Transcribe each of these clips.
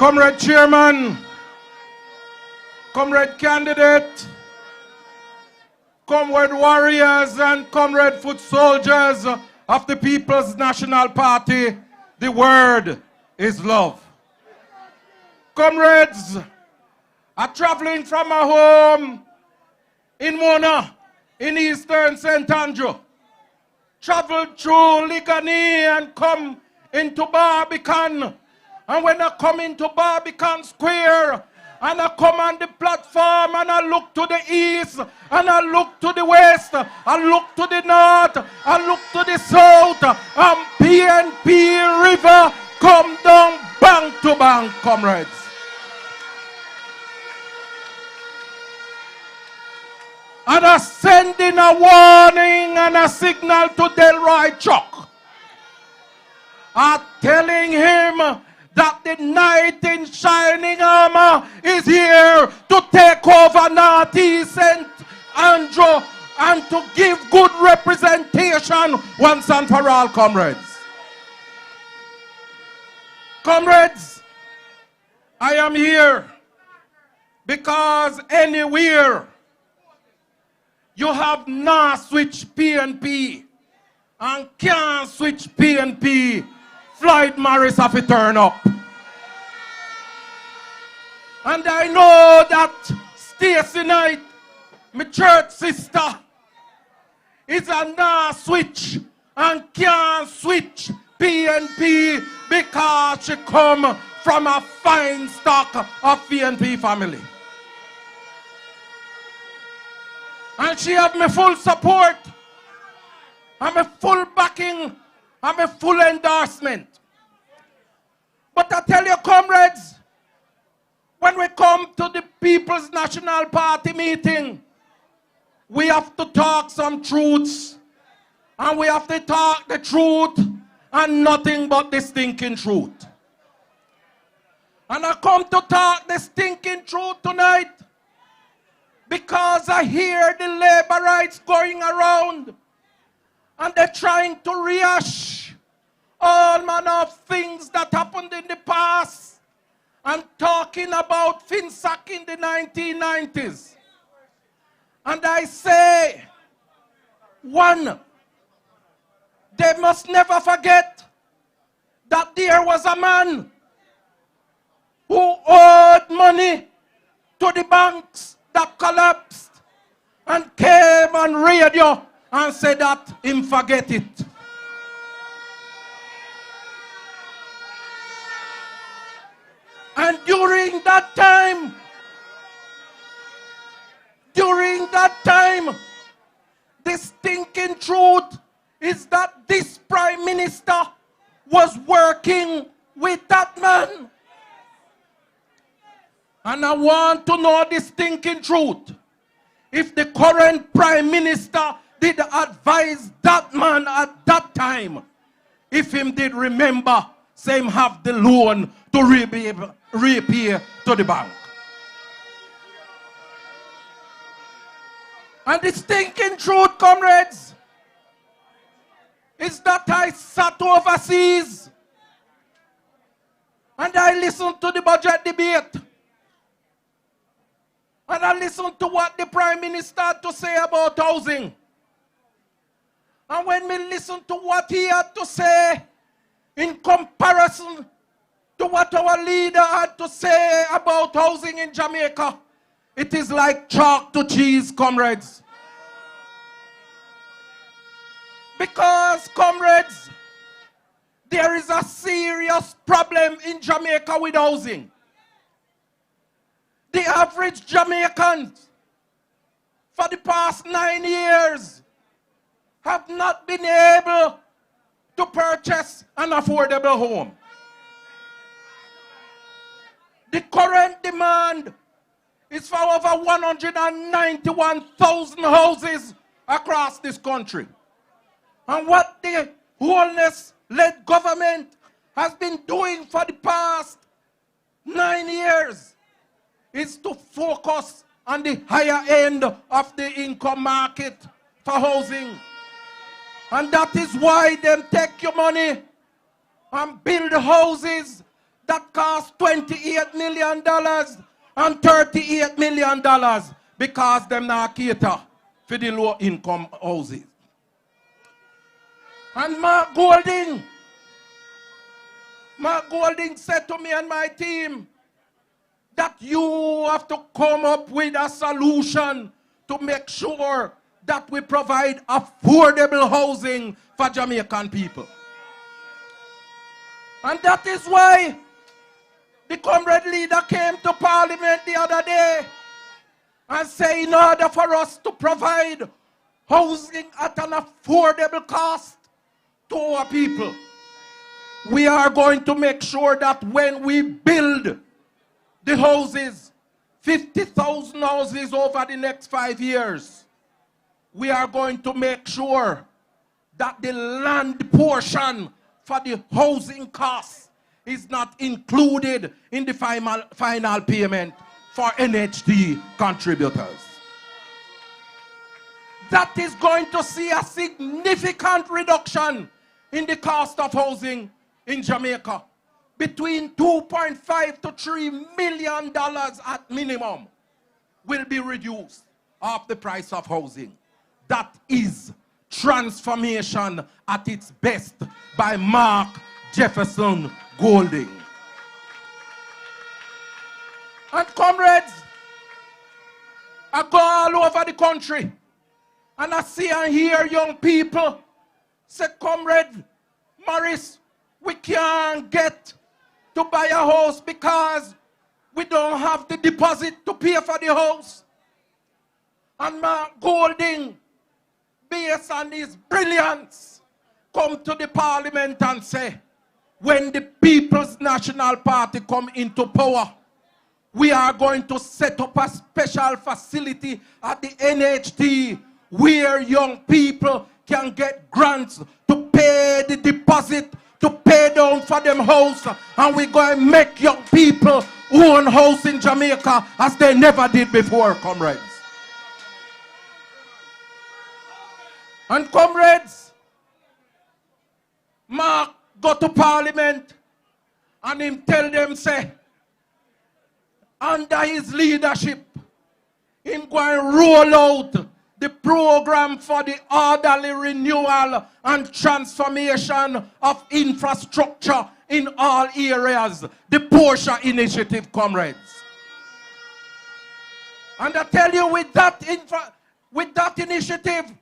Comrade Chairman, Comrade Candidate, Comrade Warriors and Comrade Foot Soldiers of the People's National Party, the word is love. Comrades, I'm traveling from my home in Mona, in Eastern St. Andrew. Traveled through Ligani and come into Barbican. And when I come into Barbican Square, and I come on the platform and I look to the east, and I look to the west, I look to the north, I look to the south, and PNP River come down bank to bank, comrades. And I sending a warning and a signal to Delroy Chuck. I'm telling him that the knight in shining armor is here to take over Northeast St. Andrew and to give good representation once and for all, comrades. Comrades, I am here because anywhere you have not switched PNP and can't switch PNP, Floyd Morris have to turn up. And I know that Stacey Knight, my church sister, is a nah switch and can't switch PNP because she come from a fine stock of PNP family. And she have my full support, and my full backing, and my full endorsement. But I tell you, comrades, when we come to the People's National Party meeting, we have to talk some truths. And we have to talk the truth and nothing but the stinking truth. And I come to talk the stinking truth tonight because I hear the labor rights going around and they're trying to rehash all manner of things that happened in the past and talking about FinSac in the 1990s. And I say, one, they must never forget that there was a man who owed money to the banks that collapsed and came on radio and said that him forget it. And during that time, the stinking truth is that this prime minister was working with that man. And I want to know the stinking truth. If the current prime minister did advise that man at that time, if him did remember, say him have the loan to repay to the bank. And the stinking truth, comrades, is that I sat overseas and I listened to the budget debate. And I listened to what the Prime Minister had to say about housing. And when we listened to what he had to say in comparison to what our leader had to say about housing in Jamaica, it is like chalk to cheese, comrades. Because, comrades, there is a serious problem in Jamaica with housing. The average Jamaican for the past 9 years have not been able to purchase an affordable home. The current demand is for over 191,000 houses across this country. And what the wholeness-led government has been doing for the past 9 years is to focus on the higher end of the income market for housing. And that is why them take your money and build houses that cost $28 million and $38 million because them not cater for the low income houses. And Mark Golding said to me and my team that you have to come up with a solution to make sure that we provide affordable housing for Jamaican people. And that is why the comrade leader came to Parliament the other day and said in order for us to provide housing at an affordable cost to our people, we are going to make sure that when we build the houses, 50,000 houses over the next 5 years, we are going to make sure that the land portion for the housing costs is not included in the final payment for NHD contributors. That is going to see a significant reduction in the cost of housing in Jamaica. Between $2.5 to $3 million at minimum will be reduced of the price of housing. That is transformation at its best by Mark Jefferson Golding. And comrades, I go all over the country and I see and hear young people say, Comrade Morris, we can't get to buy a house because we don't have the deposit to pay for the house. And Mark Golding, based on his brilliance, come to the Parliament and say, when the People's National Party come into power, we are going to set up a special facility at the NHT where young people can get grants to pay the deposit, to pay down for them house, and we're going to make young people own house in Jamaica as they never did before, comrades. And comrades, Mark go to Parliament and him tell them, say, under his leadership, him going to roll out the program for the orderly renewal and transformation of infrastructure in all areas, the Portia Initiative, comrades. And I tell you, with that initiative,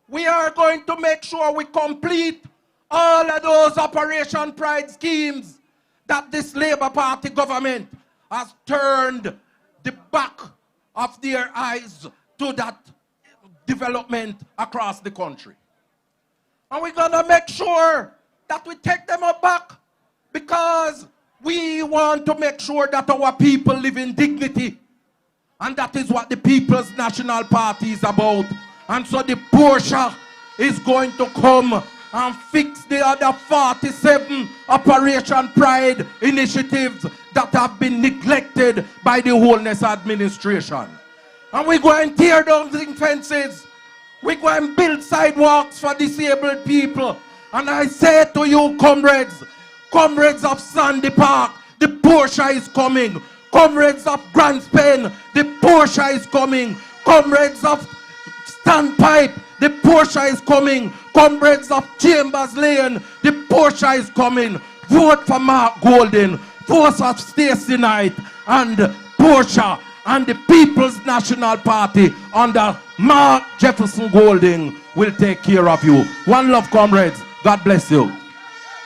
we are going to make sure we complete all of those Operation Pride schemes that this Labour Party government has turned the back of their eyes to that development across the country. And we're going to make sure that we take them up back because we want to make sure that our people live in dignity. And that is what the People's National Party is about. And so the Portia is going to come and fix the other 47 Operation Pride initiatives that have been neglected by the Wholeness Administration. And we're going to tear down the fences. We're going to build sidewalks for disabled people. And I say to you, comrades, comrades of Sandy Park, the Portia is coming. Comrades of Grand Spain, the Portia is coming. Comrades of Standpipe, the Portia is coming. Comrades of Chambers Lane, the Portia is coming. Vote for Mark Golding. Vote for Stacey Knight and Portia and the People's National Party under Mark Jefferson Golding will take care of you. One love, comrades. God bless you.